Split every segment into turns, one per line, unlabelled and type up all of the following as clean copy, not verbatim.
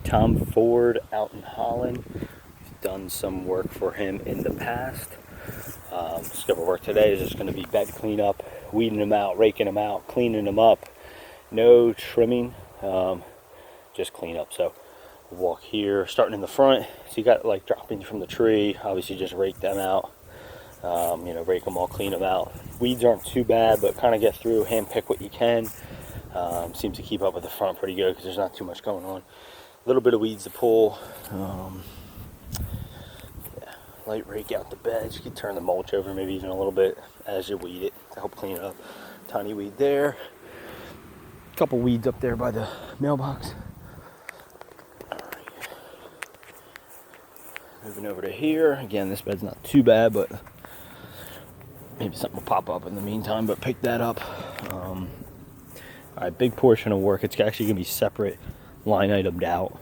Tom Ford out in Holland. We've done some work for him in the past. Scope of work today is just going to be bed cleanup, weeding them out, raking them out, cleaning them up. No trimming, just clean up. So we'll walk here, starting in the front. So you got like droppings from the tree. Obviously, just rake them out. Rake them all, clean them out. Weeds aren't too bad, but kind of get through, hand pick what you can. Seems to keep up with the front pretty good because there's not too much going on. A little bit of weeds to pull. Light rake out the beds. You can turn the mulch over maybe even a little bit as you weed it to help clean it up. Tiny weed there. A couple weeds up there by the mailbox. Moving over to here. Again, this bed's not too bad, but maybe something will pop up in the meantime, but pick that up. All right, big portion of work. It's actually going to be separate, line itemed out.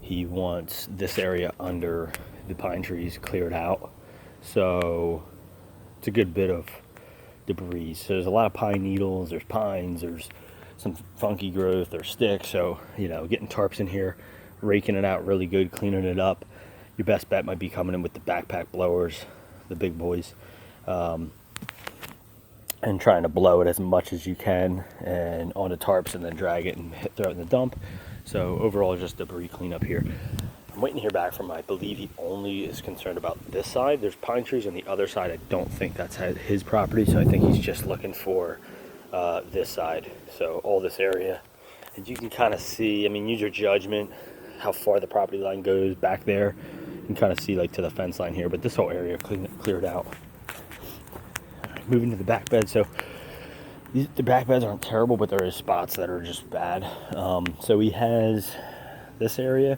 He wants this area under the pine trees cleared out. So it's a good bit of debris. So there's a lot of pine needles, there's pines, there's some funky growth, there's sticks. So, getting tarps in here, raking it out really good, cleaning it up. Your best bet might be coming in with the backpack blowers, the big boys, and trying to blow it as much as you can and on the tarps and then drag it and throw it in the dump. So overall, just debris cleanup here. I'm waiting to hear back from him. I believe he only is concerned about this side. There's pine trees on the other side. I don't think that's his property, so I think he's just looking for this side. So all this area, and you can kind of see, use your judgment, how far the property line goes back there. You can kind of see like to the fence line here, but this whole area cleared out. All right, moving to the back bed. So the back beds aren't terrible, but there is spots that are just bad. So he has this area.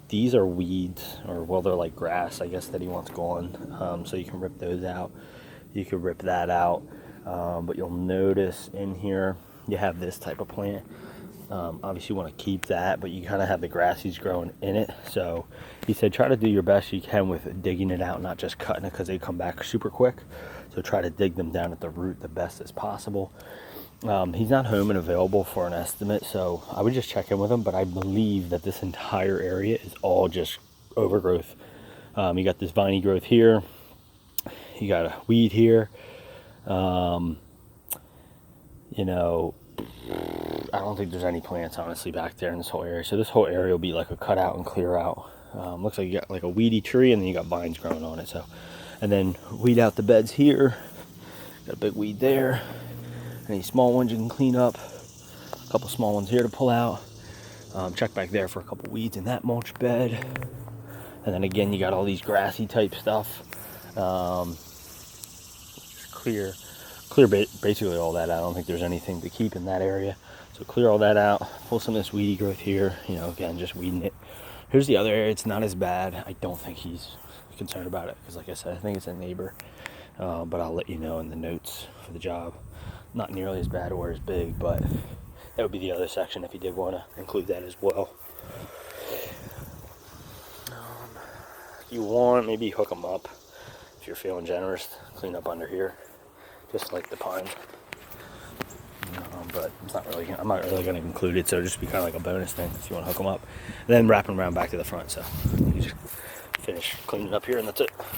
These are weeds, or they're like grass, I guess, that he wants gone. So you can rip those out. You can rip that out. But you'll notice in here, you have this type of plant. Obviously you want to keep that, but you kind of have the grasses growing in it. So he said try to do your best you can with digging it out, not just cutting it, because they come back super quick. So try to dig them down at the root the best as possible. He's not home and available for an estimate, so I would just check in with him, but I believe that this entire area is all just overgrowth. You got this viney growth here. You got a weed here. I don't think there's any plants, honestly, back there in this whole area. So this whole area will be like a cutout and clear out. Looks like you got like a weedy tree, and then you got vines growing on it. So, and then weed out the beds here. Got a big weed there. Any small ones you can clean up. A couple small ones here to pull out. Check back there for a couple weeds in that mulch bed. And then again, you got all these grassy type stuff. Just clear basically all that out. I don't think there's anything to keep in that area. So clear all that out. Pull some of this weedy growth here. Again, just weeding it. Here's the other area. It's not as bad. I don't think he's concerned about it because, like I said, I think it's a neighbor. But I'll let you know in the notes for the job. Not nearly as bad or as big, but that would be the other section if you did want to include that as well. If you want, maybe hook them up if you're feeling generous. Clean up under here, just like the pine. But I'm not really going to include it, so it'll just be kind of like a bonus thing if you want to hook them up. And then wrap them around back to the front, so you just finish cleaning up here, and that's it.